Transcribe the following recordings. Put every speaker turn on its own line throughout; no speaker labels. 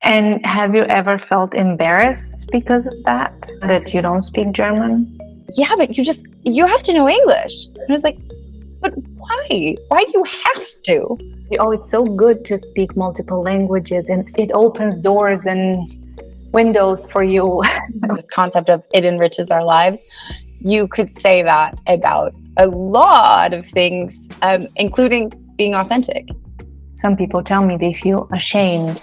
And have you ever felt embarrassed because of that you don't speak German?
Yeah, but you have to know English. And I was like, but why? Why do you have to?
Oh, it's so good to speak multiple languages and it opens doors and windows for you.
This concept of it enriches our lives. You could say that about a lot of things, including being authentic.
Some people tell me they feel ashamed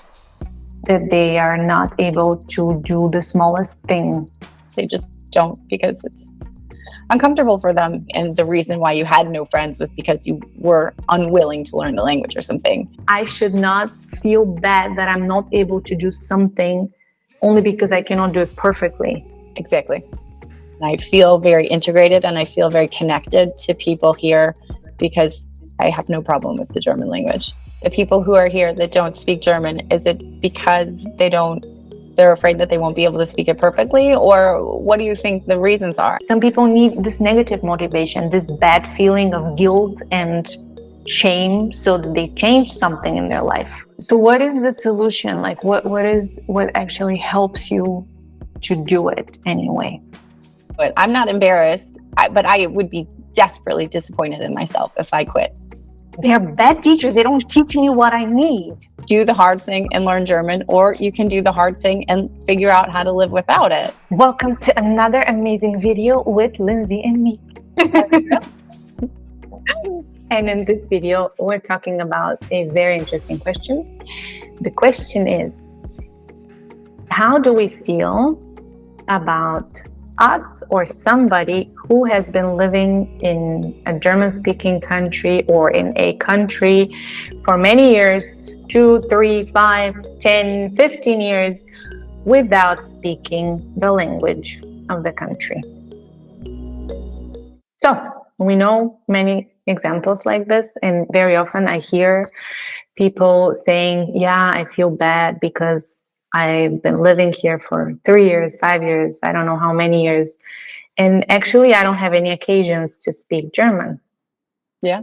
that they are not able to do the smallest thing.
They just don't, because it's uncomfortable for them. And the reason why you had no friends was because you were unwilling to learn the language or something.
I should not feel bad that I'm not able to do something only because I cannot do it perfectly.
Exactly. I feel very integrated and I feel very connected to people here because I have no problem with the German language. The people who are here that don't speak German, is it because they're afraid that they won't be able to speak it perfectly? Or what do you think the reasons are?
Some people need this negative motivation, this bad feeling of guilt and shame so that they change something in their life. So what is the solution? Like what actually helps you to do it anyway?
But I'm not embarrassed, but I would be desperately disappointed in myself if I quit.
They're bad teachers. They don't teach me what I need.
Do the hard thing and learn German, or you can do the hard thing and figure out how to live without it.
Welcome to another amazing video with Lindsey and me. And in this video, we're talking about a very interesting question. The question is, how do we feel about us or somebody who has been living in a German-speaking country or in a country for many years, 2, 3, 5, 10, 15 years, without speaking the language of the country? So we know many examples like this, and very often I hear people saying, yeah, I feel bad because I've been living here for 3 years, 5 years, I don't know how many years. And actually, I don't have any occasions to speak German.
Yeah.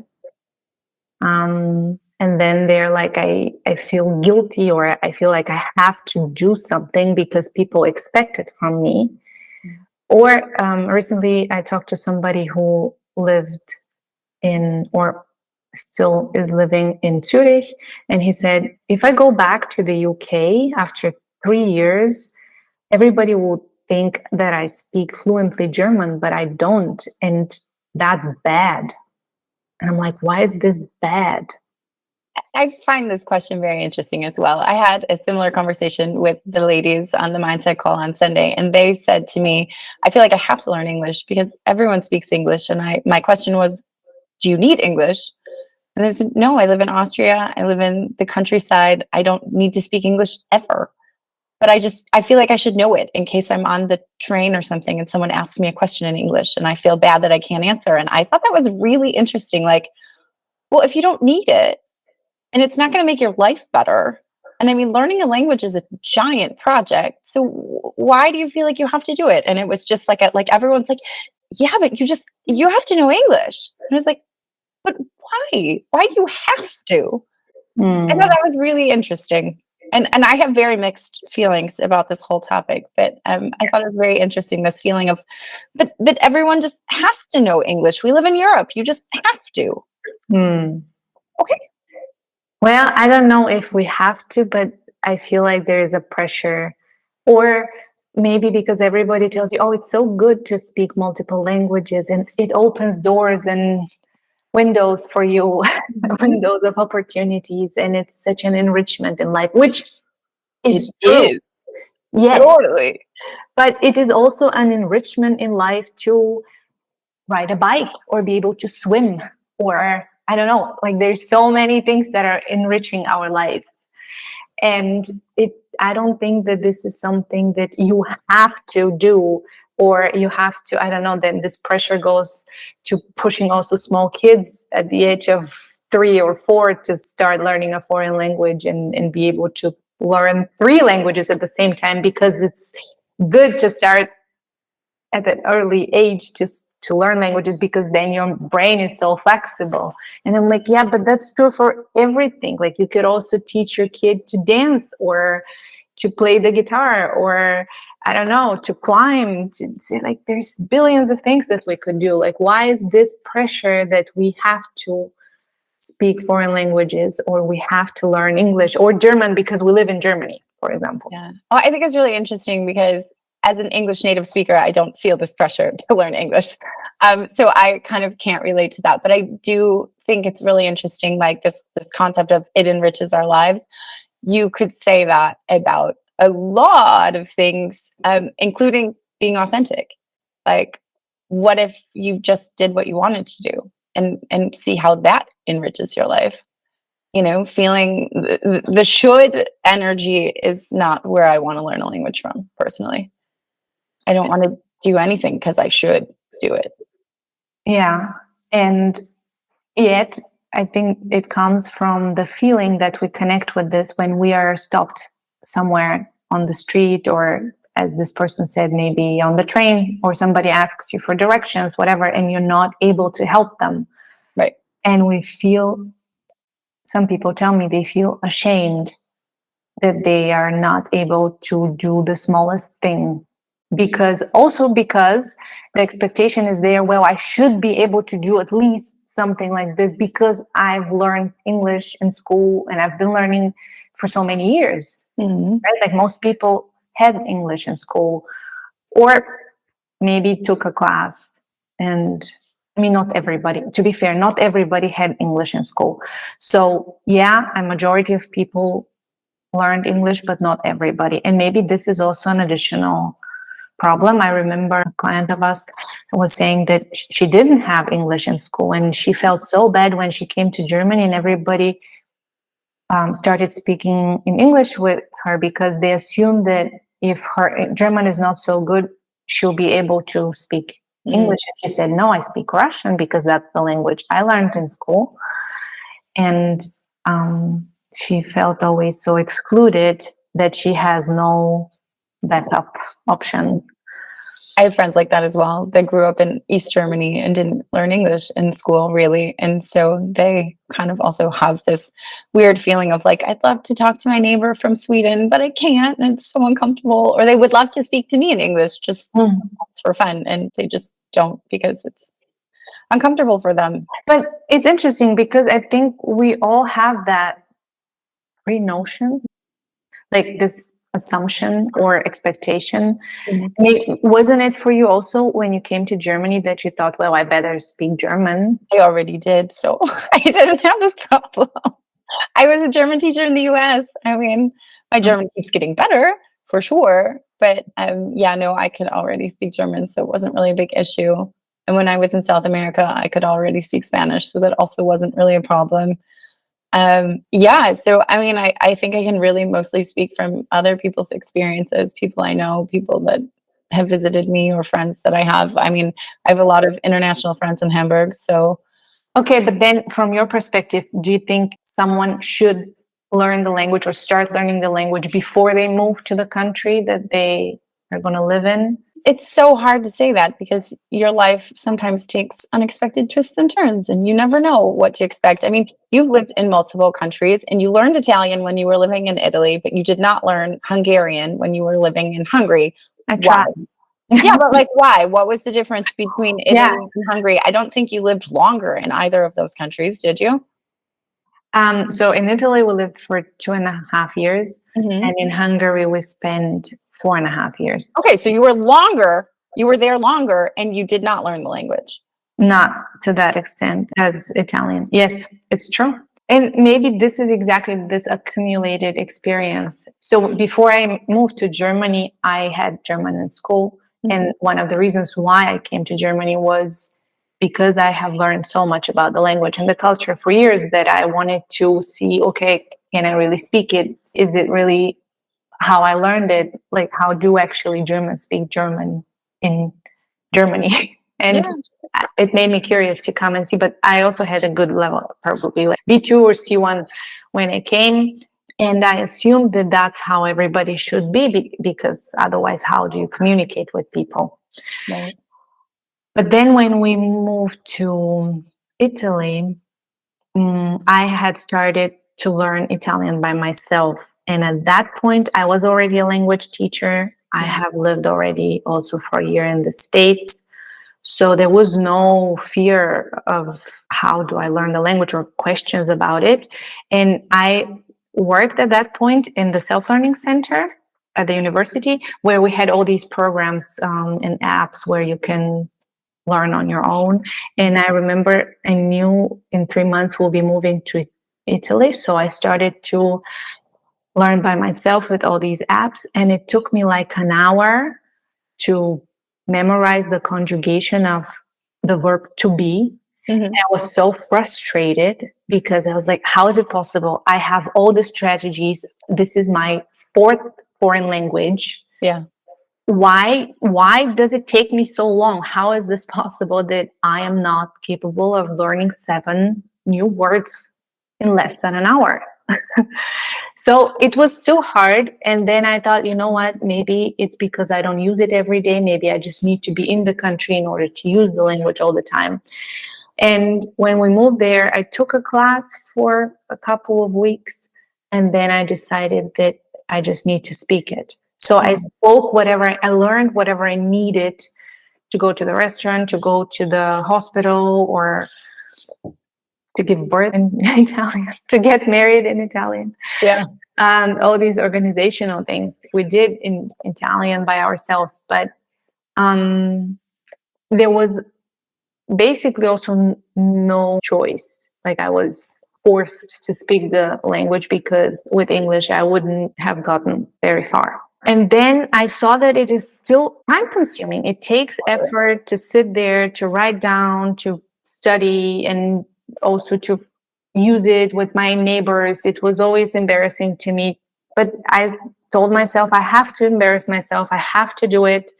And then they're like, I feel guilty, or I feel like I have to do something because people expect it from me. Or recently, I talked to somebody who lived in, or still is living in Zurich, and he said, if I go back to the UK after 3 years, everybody would think that I speak fluently German, but I don't, and that's bad. And I'm like, why is this bad?
I find this question very interesting as well. I had a similar conversation with the ladies on the Mindset Call on Sunday, and they said to me, I feel like I have to learn English because everyone speaks English. And my question was, do you need English? And they said, no, I live in Austria. I live in the countryside. I don't need to speak English ever. But I feel like I should know it in case I'm on the train or something and someone asks me a question in English and I feel bad that I can't answer. And I thought that was really interesting. Like, well, if you don't need it and it's not going to make your life better. And I mean, learning a language is a giant project. So why do you feel like you have to do it? And it was just like everyone's like, yeah, but you have to know English. And I was like, but why? Why do you have to? I thought that was really interesting. And I have very mixed feelings about this whole topic, but I thought it was very interesting, this feeling of, but everyone just has to know English. We live in Europe. You just have to. Okay.
Well, I don't know if we have to, but I feel like there is a pressure, or maybe because everybody tells you, oh, it's so good to speak multiple languages and it opens doors and windows for you, windows of opportunities, and it's such an enrichment in life, which is true. Yeah,
totally.
But it is also an enrichment in life to ride a bike or be able to swim, or I don't know, like there's so many things that are enriching our lives. And I don't think that this is something that you have to do, or you have to, I don't know, then this pressure goes to pushing also small kids at the age of 3 or 4 to start learning a foreign language and be able to learn 3 languages at the same time, because it's good to start at an early age to learn languages, because then your brain is so flexible. And I'm like, yeah, but that's true for everything. Like you could also teach your kid to dance or to play the guitar, or I don't know, to climb, to say, like, there's billions of things that we could do. Like, why is this pressure that we have to speak foreign languages, or we have to learn English or German because we live in Germany, for example?
Yeah. Well, I think it's really interesting because as an English native speaker, I don't feel this pressure to learn English. So I kind of can't relate to that. But I do think it's really interesting, like this concept of it enriches our lives. You could say that about a lot of things, including being authentic. Like, what if you just did what you wanted to do and see how that enriches your life? You know, feeling the should energy is not where I want to learn a language from, personally. I don't want to do anything because I should do it.
Yeah. And yet, I think it comes from the feeling that we connect with this when we are stopped somewhere on the street, or as this person said, maybe on the train, or somebody asks you for directions, whatever, and you're not able to help them.
Right.
And we feel, some people tell me they feel ashamed that they are not able to do the smallest thing, because the expectation is there, well, I should be able to do at least something like this because I've learned English in school and I've been learning for so many years.
Mm-hmm.
Right? Like, most people had English in school, or maybe took a class. And I mean, not everybody, to be fair, not everybody had English in school. So yeah, a majority of people learned English, but not everybody. And maybe this is also an additional problem. I remember a client of us was saying that she didn't have English in school, and she felt so bad when she came to Germany and everybody started speaking in English with her, because they assumed that if her German is not so good, she'll be able to speak English. And she said, no, I speak Russian because that's the language I learned in school. And she felt always so excluded that she has no backup option.
I have friends like that as well. They grew up in East Germany and didn't learn English in school, really. And so they kind of also have this weird feeling of like, I'd love to talk to my neighbor from Sweden, but I can't. And it's so uncomfortable. Or they would love to speak to me in English just for fun. And they just don't, because it's uncomfortable for them.
But it's interesting because I think we all have that pre-notion, like this assumption or expectation. Wasn't it for you also when you came to Germany that you thought, well, I better speak German?
I already did, so I didn't have this problem. I was a German teacher in the US. I mean, my German keeps getting better for sure, but yeah, no, I could already speak German, so it wasn't really a big issue. And when I was in South America, I could already speak Spanish, so that also wasn't really a problem. Yeah, so I mean, I think I can really mostly speak from other people's experiences, people I know, people that have visited me, or friends that I have. I mean, I have a lot of international friends in Hamburg, so.
Okay, but then from your perspective, do you think someone should learn the language or start learning the language before they move to the country that they are going to live in?
It's so hard to say that because your life sometimes takes unexpected twists and turns and you never know what to expect. I mean, you've lived in multiple countries and you learned Italian when you were living in Italy, but you did not learn Hungarian when you were living in Hungary.
I tried.
Yeah, but like, why? What was the difference between Italy and Hungary? I don't think you lived longer in either of those countries, did you?
So in Italy, we lived for 2.5 years, and in Hungary, we spent 4.5 years.
Okay, so you were there longer, and you did not learn the language.
Not to that extent as Italian. Yes, it's true. And maybe this is exactly this accumulated experience. So before I moved to Germany, I had German in school. And one of the reasons why I came to Germany was because I have learned so much about the language and the culture for years that I wanted to see, okay, can I really speak it? Is it really how I learned it? Like, how do actually Germans speak German in Germany? And it made me curious to come and see, but I also had a good level, probably like B2 or C1 when I came. And I assumed that that's how everybody should be, because otherwise, how do you communicate with people?
Right.
But then when we moved to Italy, I had started to learn Italian by myself. And at that point, I was already a language teacher. I have lived already also for a year in the States. So there was no fear of how do I learn the language or questions about it. And I worked at that point in the self-learning center at the university, where we had all these programs and apps where you can learn on your own. And I remember I knew in 3 months we'll be moving to Italy. So I started to learn by myself with all these apps. And it took me like an hour to memorize the conjugation of the verb to be.
Mhm.
I was so frustrated because I was like, how is it possible? I have all the strategies. This is my fourth foreign language.
Yeah.
Why does it take me so long? How is this possible that I am not capable of learning 7 new words in less than an hour? So it was still hard. And then I thought, you know what? Maybe it's because I don't use it every day. Maybe I just need to be in the country in order to use the language all the time. And when we moved there, I took a class for a couple of weeks. And then I decided that I just need to speak it. So I spoke whatever, I learned whatever I needed to go to the restaurant, to go to the hospital, or to give birth in Italian, to get married in Italian.
Yeah.
All these organizational things we did in Italian by ourselves. But there was basically also no choice. Like I was forced to speak the language because with English, I wouldn't have gotten very far. And then I saw that it is still time consuming. It takes effort to sit there, to write down, to study, and also to use it with my neighbors. It was always embarrassing to me. But I told myself, I have to embarrass myself. I have to do it.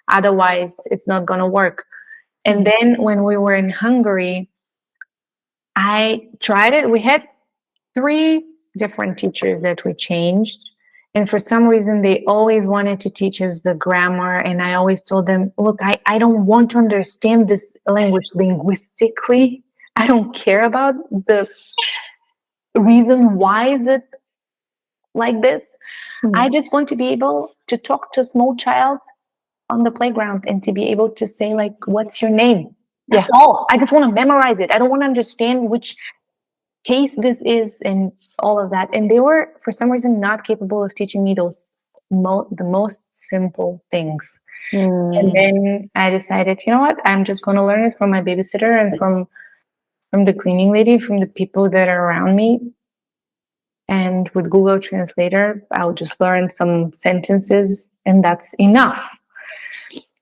Otherwise, it's not going to work. And then when we were in Hungary, I tried it. We had 3 different teachers that we changed. And for some reason, they always wanted to teach us the grammar. And I always told them, look, I don't want to understand this language linguistically. I don't care about the reason why is it like this. I just want to be able to talk to a small child on the playground and to be able to say, like, what's your name? That's all. I just want to memorize it. I don't want to understand which case this is and all of that. And they were, for some reason, not capable of teaching me those the most simple things. And then I decided, you know what? I'm just going to learn it from my babysitter and from the cleaning lady, from the people that are around me. And with Google Translator, I'll just learn some sentences, and that's enough.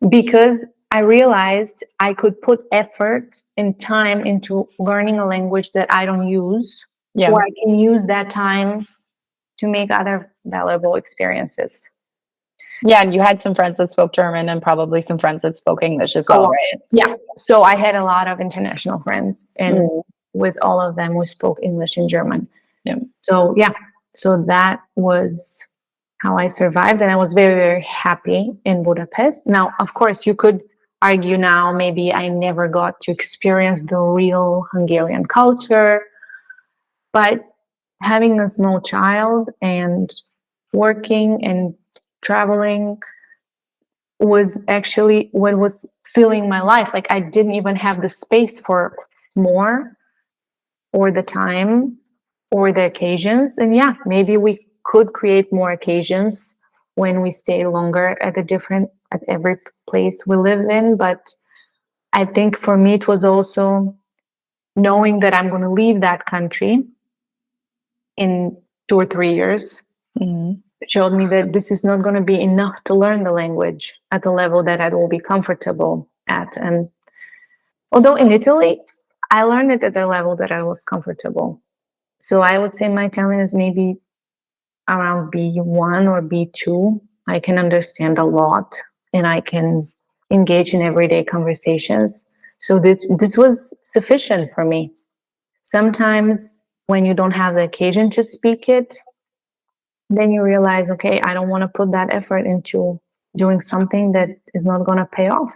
Because I realized I could put effort and time into learning a language that I don't use, or I can use that time to make other valuable experiences.
Yeah, and you had some friends that spoke German and probably some friends that spoke English as well, right?
Yeah. So I had a lot of international friends, and with all of them, we spoke English and German.
Yeah.
So that was how I survived, and I was very, very happy in Budapest. Now, of course, you could argue now maybe I never got to experience the real Hungarian culture, but having a small child and working and traveling was actually what was filling my life. Like I didn't even have the space for more, or the time, or the occasions. And yeah, maybe we could create more occasions when we stay longer at every place we live in. But I think for me, it was also knowing that I'm going to leave that country in 2 or 3 years. Showed me that this is not going to be enough to learn the language at the level that I will be comfortable at. And although in Italy, I learned it at the level that I was comfortable. So I would say my Italian is maybe around B1 or B2. I can understand a lot and I can engage in everyday conversations. So this was sufficient for me. Sometimes when you don't have the occasion to speak it, then you realize, okay, I don't want to put that effort into doing something that is not going to pay off.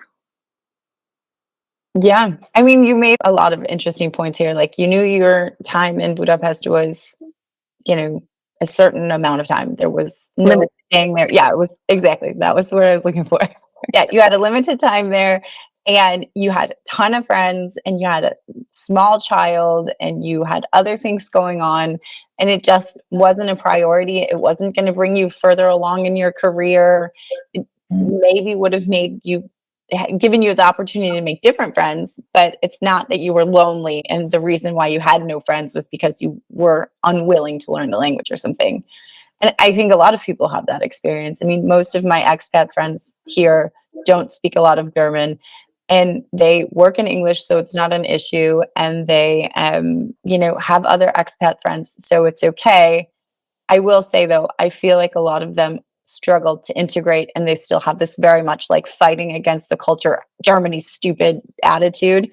Yeah. I mean, you made a lot of interesting points here. Like you knew your time in Budapest was a certain amount of time. There was no staying there. Yeah, it was exactly. That was what I was looking for. Yeah, you had a limited time there and you had a ton of friends and you had a small child and you had other things going on and it just wasn't a priority. It wasn't going to bring you further along in your career. It maybe would have given you the opportunity to make different friends, but it's not that you were lonely and the reason why you had no friends was because you were unwilling to learn the language or something. And I think a lot of people have that experience. I mean, most of my expat friends here don't speak a lot of German and they work in English, so it's not an issue. And they, have other expat friends, so it's okay. I will say though, I feel like a lot of them struggle to integrate and they still have this very much like fighting against the culture, Germany's stupid attitude.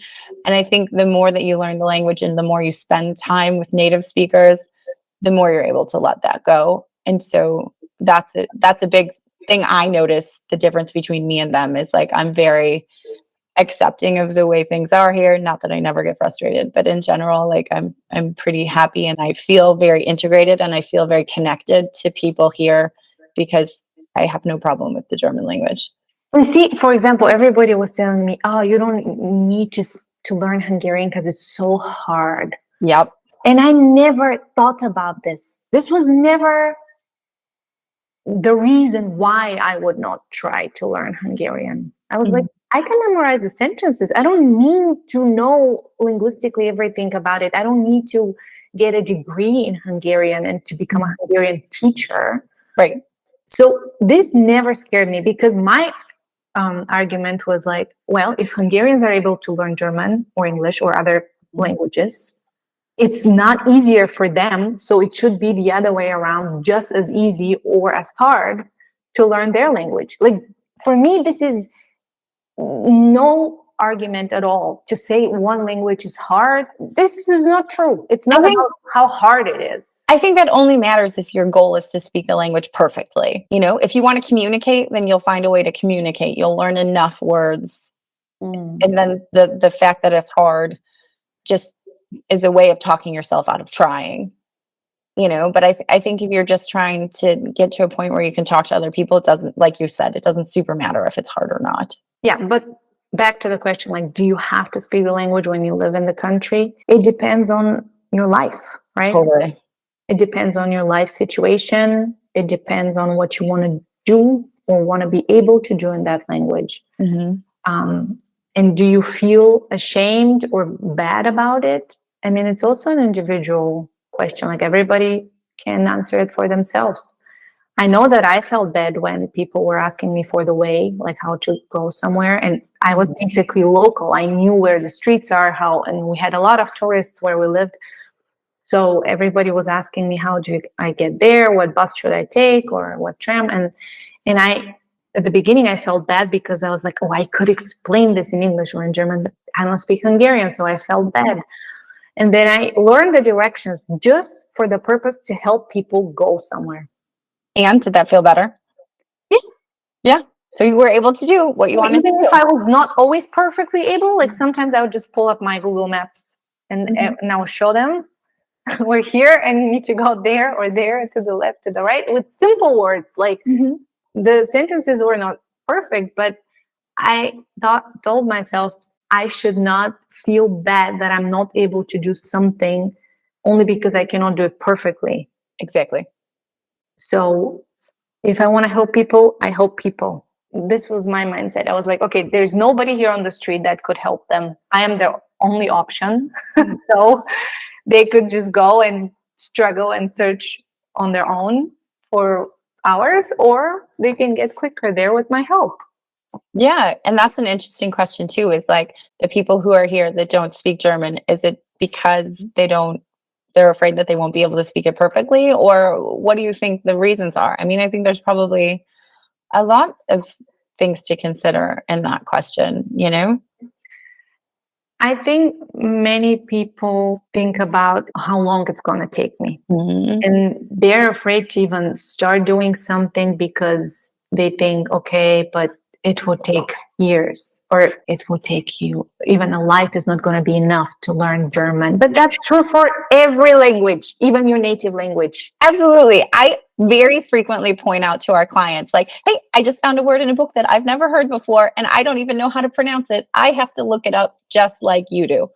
And I think the more that you learn the language and the more you spend time with native speakers, the more you're able to let that go. And so that's a big thing I notice. The difference between me and them is like I'm very accepting of the way things are here. Not that I never get frustrated, but in general, like I'm pretty happy and I feel very integrated and I feel very connected to people here because I have no problem with the German language.
You see, for example, everybody was telling me, "Oh, you don't need to learn Hungarian because it's so hard."
Yep.
And I never thought about this. This was never the reason why I would not try to learn Hungarian. I was like, I can memorize the sentences. I don't need to know linguistically everything about it. I don't need to get a degree in Hungarian and to become a Hungarian teacher.
Right.
So this never scared me because my argument was like, well, if Hungarians are able to learn German or English or other languages, it's not easier for them. So it should be the other way around, just as easy or as hard to learn their language. Like for me, this is no argument at all to say one language is hard. This is not true. It's not about how hard it is.
I think that only matters if your goal is to speak the language perfectly. If you want to communicate, then you'll find a way to communicate. You'll learn enough words. And then the fact that it's hard just is a way of talking yourself out of trying. But I think if you're just trying to get to a point where you can talk to other people, it doesn't, like you said, it doesn't super matter if it's hard or not.
Yeah, but back to the question, like, do you have to speak the language when you live in the country? It depends on your life, right?
Totally.
It depends on your life situation. It depends on what you want to do or want to be able to do in that language. And do you feel ashamed or bad about it? I mean, it's also an individual question. Like everybody can answer it for themselves. I know that I felt bad when people were asking me for the way, like how to go somewhere. And I was basically local. I knew where the streets are, and we had a lot of tourists where we lived. So everybody was asking me, how do I get there? What bus should I take or what tram? And I, at the beginning, I felt bad because I was like, oh, I could explain this in English or in German. I don't speak Hungarian, so I felt bad. And then I learned the directions just for the purpose to help people go somewhere.
And did that feel better? Yeah. So you were able to do what you wanted to do.
If I was not always perfectly able, like sometimes I would just pull up my Google Maps and I would show them, we're here and you need to go there or there, to the left, to the right, with simple words. Like the sentences were not perfect, but I told myself I should not feel bad that I'm not able to do something only because I cannot do it perfectly.
Exactly.
So if I want to help people, I help people. This was my mindset. I was like, okay, there's nobody here on the street that could help them. I am their only option. So they could just go and struggle and search on their own for hours, or they can get quicker there with my help.
Yeah. And that's an interesting question too, is like the people who are here that don't speak German, is it because they're afraid that they won't be able to speak it perfectly? Or what do you think the reasons are? I mean, I think there's probably a lot of things to consider in that question,
I think many people think about how long it's going to take me. And they're afraid to even start doing something because they think, okay, but it will take years, or it will take you, even a life is not going to be enough to learn German. But that's true for every language, even your native language.
Absolutely. I very frequently point out to our clients, like, hey, I just found a word in a book that I've never heard before, and I don't even know how to pronounce it. I have to look it up just like you do.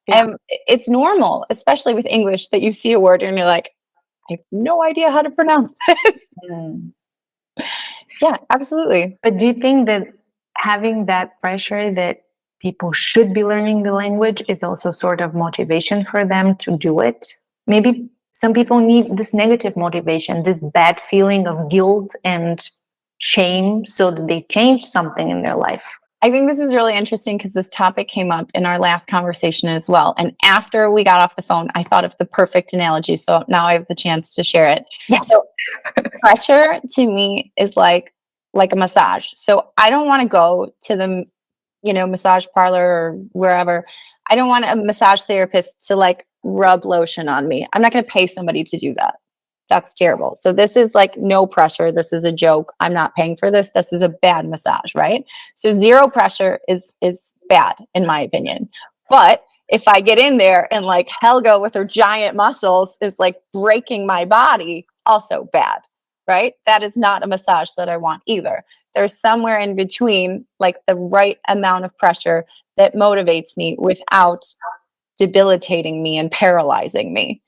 Yeah.
And it's normal, especially with English, that you see a word and you're like, I have no idea how to pronounce this.
Mm.
Yeah, absolutely.
But do you think that having that pressure that people should be learning the language is also sort of motivation for them to do it? Maybe some people need this negative motivation, this bad feeling of guilt and shame, so that they change something in their life.
I think this is really interesting because this topic came up in our last conversation as well. And after we got off the phone, I thought of the perfect analogy. So now I have the chance to share it.
Yes.
So pressure to me is like a massage. So I don't want to go to the massage parlor or wherever. I don't want a massage therapist to like rub lotion on me. I'm not going to pay somebody to do that. That's terrible. So this is like no pressure. This is a joke. I'm not paying for this. This is a bad massage, right? So zero pressure is bad in my opinion. But if I get in there and like Helga with her giant muscles is like breaking my body, also bad, right? That is not a massage that I want either. There's somewhere in between, like the right amount of pressure that motivates me without debilitating me and paralyzing me,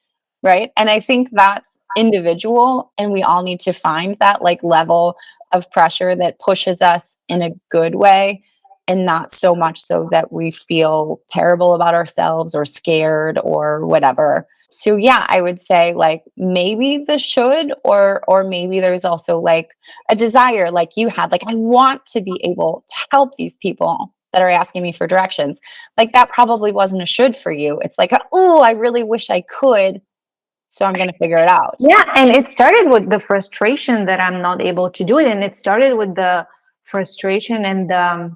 right? And I think that's individual, and we all need to find that like level of pressure that pushes us in a good way and not so much so that we feel terrible about ourselves or scared or whatever. So yeah, I would say like maybe the should, or maybe there's also like a desire like you had, like I want to be able to help these people that are asking me for directions. Like that probably wasn't a should for you. It's like, oh, I really wish I could, so I'm going to figure it out.
Yeah, and it started with the frustration that I'm not able to do it, and it started with the frustration and the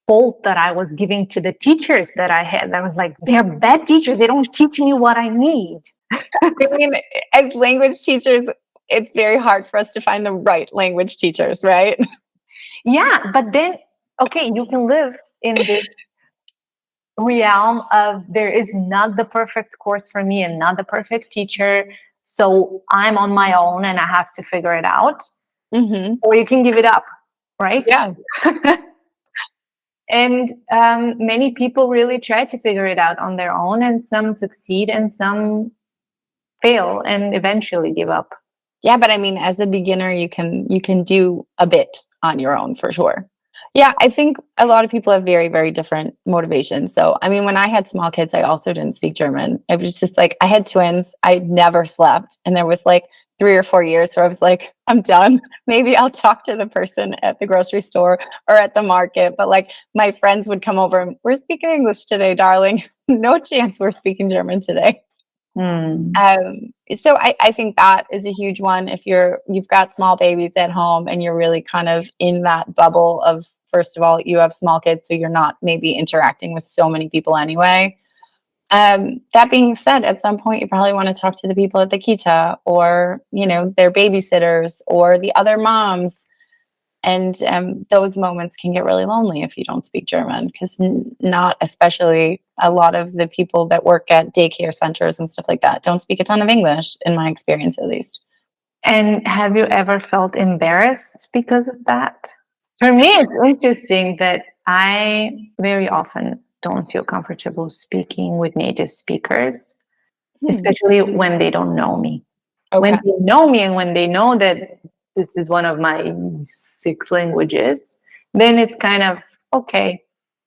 fault that I was giving to the teachers that I had. I was like, they're bad teachers. They don't teach me what I need.
I mean, as language teachers, it's very hard for us to find the right language teachers, right?
Yeah, but then, okay, you can live in this realm of there is not the perfect course for me and not the perfect teacher. So I'm on my own and I have to figure it out.
Mm-hmm.
Or you can give it up, right?
Yeah.
And many people really try to figure it out on their own, and some succeed and some fail and eventually give up.
Yeah, but I mean, as a beginner, you can do a bit on your own for sure. Yeah, I think a lot of people have very, very different motivations. So, I mean, when I had small kids, I also didn't speak German. It was just like I had twins. I never slept. And there was like 3 or 4 years where I was like, I'm done. Maybe I'll talk to the person at the grocery store or at the market. But like my friends would come over and we're speaking English today, darling. No chance we're speaking German today. So I think that is a huge one. If you've got small babies at home and you're really kind of in that bubble of, first of all, you have small kids, so you're not maybe interacting with so many people anyway. That being said, at some point you probably want to talk to the people at the kita or, their babysitters or the other moms. And those moments can get really lonely if you don't speak German, because not especially a lot of the people that work at daycare centers and stuff like that don't speak a ton of English, in my experience at least.
And have you ever felt embarrassed because of that? For me, it's interesting that I very often don't feel comfortable speaking with native speakers, especially when they don't know me.
Okay.
When they know me and when they know that this is one of my 6 languages, then it's kind of okay.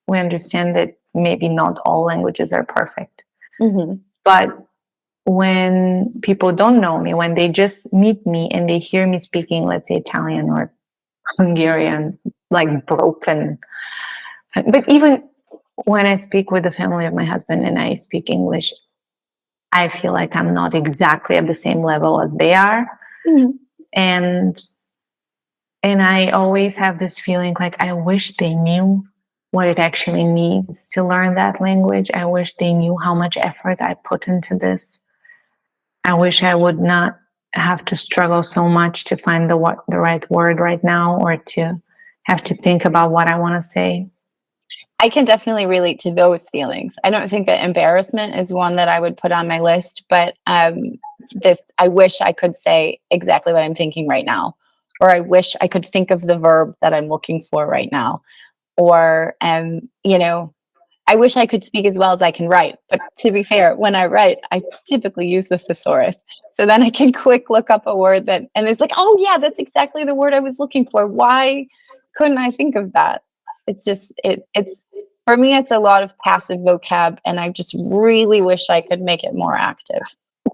We understand that maybe not all languages are perfect.
Mm-hmm.
But when people don't know me, when they just meet me and they hear me speaking, let's say Italian or Hungarian, like broken. But even when I speak with the family of my husband and I speak English, I feel like I'm not exactly at the same level as they are.
Mm-hmm.
And I always have this feeling like I wish they knew what it actually means to learn that language. I wish they knew how much effort I put into this. I wish I would not have to struggle so much to find the right word right now, or to have to think about what I want to say.
I can definitely relate to those feelings. I don't think that embarrassment is one that I would put on my list, but I wish I could say exactly what I'm thinking right now, or I wish I could think of the verb that I'm looking for right now, or I wish I could speak as well as I can write. But to be fair, when I write, I typically use the thesaurus. So then I can quick look up a word and it's like, oh yeah, that's exactly the word I was looking for. Why couldn't I think of that? It's just, it's for me, it's a lot of passive vocab, and I just really wish I could make it more active.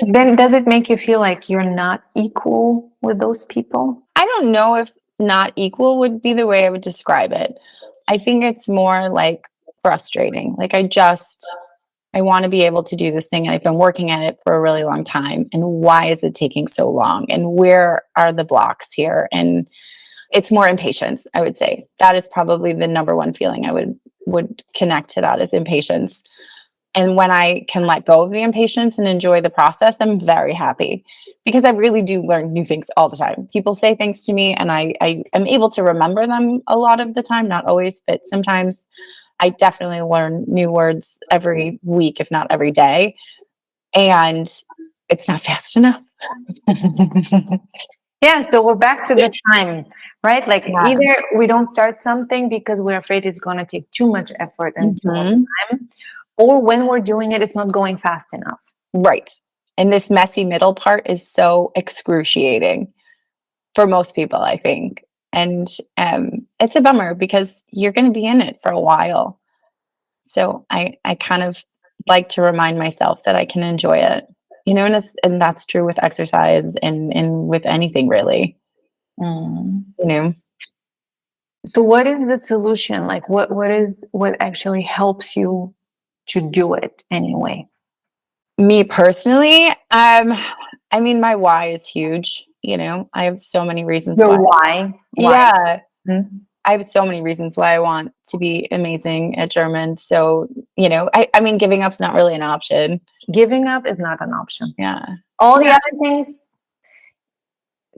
Then does it make you feel like you're not equal with those people?
I don't know if not equal would be the way I would describe it. I think it's more like frustrating. Like I want to be able to do this thing, and I've been working at it for a really long time. And why is it taking so long? And where are the blocks here? And it's more impatience, I would say. That is probably the number one feeling I would connect to, that is impatience. And when I can let go of the impatience and enjoy the process, I'm very happy, because I really do learn new things all the time. People say things to me and I am able to remember them a lot of the time, not always, but sometimes. I definitely learn new words every week, if not every day. And it's not fast enough.
Yeah, so we're back to the time, right? Like
Yeah.
either we don't start something because we're afraid it's going to take too much effort and too much time, or when we're doing it, it's not going fast enough.
Right. And this messy middle part is so excruciating for most people, I think. And it's a bummer, because you're going to be in it for a while. So I kind of like to remind myself that I can enjoy it, and that's true with exercise and with anything really.
So what is the solution? Like what actually helps you to do it anyway?
Me personally, I mean, my why is huge. I have so many reasons
Your
why.
why?
Yeah.
Mm-hmm.
I have so many reasons why I want to be amazing at German. So, I mean, giving up's not really an option.
Giving up is not an option.
Yeah.
All the other things,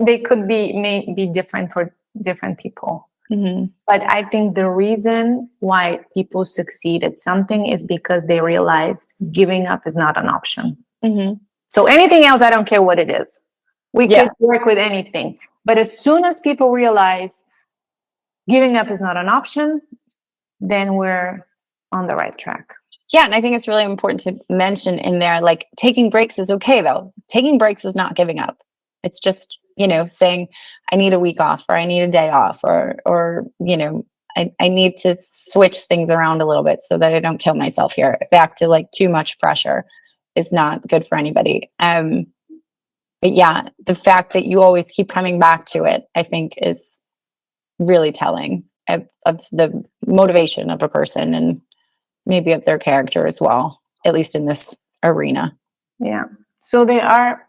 they could may be different for different people.
Mm-hmm.
But I think the reason why people succeed at something is because they realized giving up is not an option.
Mm-hmm.
So anything else, I don't care what it is. We could work with anything. But as soon as people realize giving up is not an option, then we're on the right track.
Yeah. And I think it's really important to mention in there, like, taking breaks is okay, though. Taking breaks is not giving up. It's just, saying I need a week off, or I need a day off, or I need to switch things around a little bit so that I don't kill myself here. Back to like too much pressure is not good for anybody. But yeah, the fact that you always keep coming back to it, I think, is really telling of the motivation of a person, and maybe of their character as well, at least in this arena.
Yeah. So there are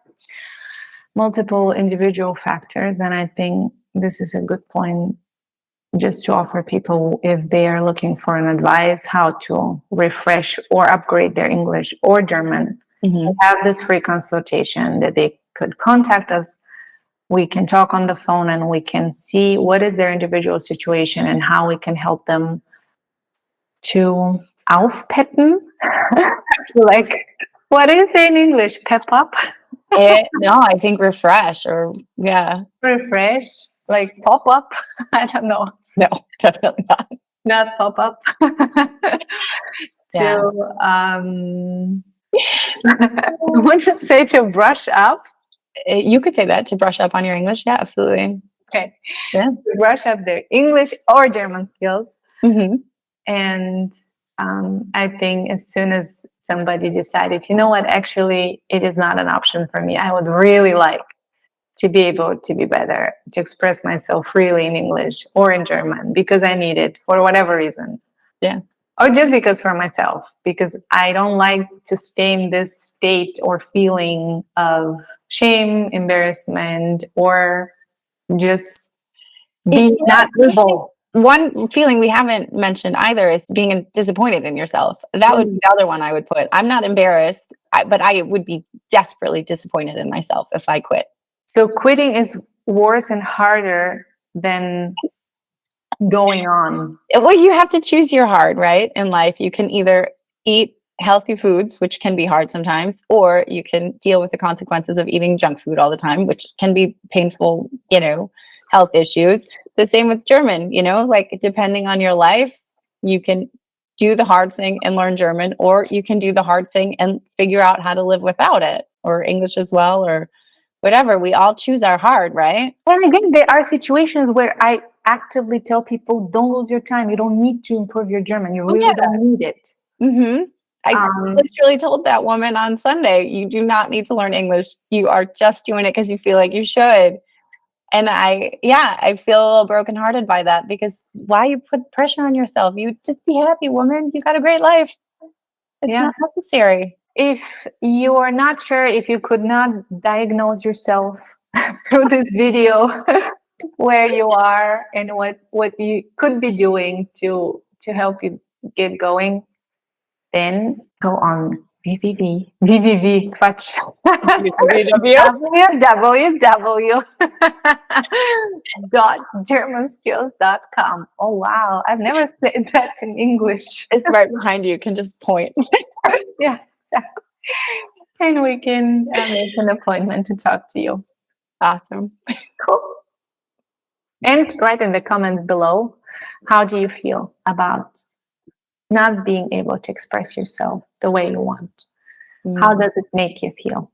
multiple individual factors, and I think this is a good point just to offer people, if they are looking for an advice how to refresh or upgrade their English or German. We have this free consultation that they could contact us. We can talk on the phone and we can see what is their individual situation and how we can help them to aufpeppen. Like, what is it in English? Pep up?
No, I think refresh, or
Refresh, like pop up. I don't know.
No, definitely not.
Not pop up.
Yeah.
Would you say to brush up?
You could say that, to brush up on your English. Yeah, absolutely.
Okay.
Yeah.
To brush up their English or German skills.
Mm-hmm.
And I think as soon as somebody decided, you know what, actually, it is not an option for me. I would really like to be able to be better, to express myself freely in English or in German, because I need it for whatever reason.
Yeah.
Or just because for myself, because I don't like to stay in this state or feeling of shame, embarrassment, or just being not able.
One feeling we haven't mentioned either is being disappointed in yourself. That would be the other one I would put. I'm not embarrassed, but I would be desperately disappointed in myself if I quit.
So quitting is worse and harder than going on.
Well, you have to choose your hard, right? In life, you can either eat healthy foods, which can be hard sometimes, or you can deal with the consequences of eating junk food all the time, which can be painful, health issues. The same with German, like depending on your life, you can do the hard thing and learn German, or you can do the hard thing and figure out how to live without it, or English as well, or whatever. We all choose our hard, right?
And again, there are situations where I actively tell people, don't lose your time. You don't need to improve your German. You really don't need it.
Mm-hmm. I literally told that woman on Sunday, you do not need to learn English. You are just doing it because you feel like you should. And I feel a little brokenhearted by that, because why you put pressure on yourself? You just be happy, woman. You got a great life. It's not necessary.
If you are not sure, if you could not diagnose yourself through this video, where you are and what you could be doing to help you get going, then go on www.germanskills.com. Oh wow, I've never said that in English.
It's right behind you. You can just point.
Yeah, exactly. And we can make an appointment to talk to you.
Awesome.
Cool. And write in the comments below, how do you feel about not being able to express yourself the way you want? How does it make you feel?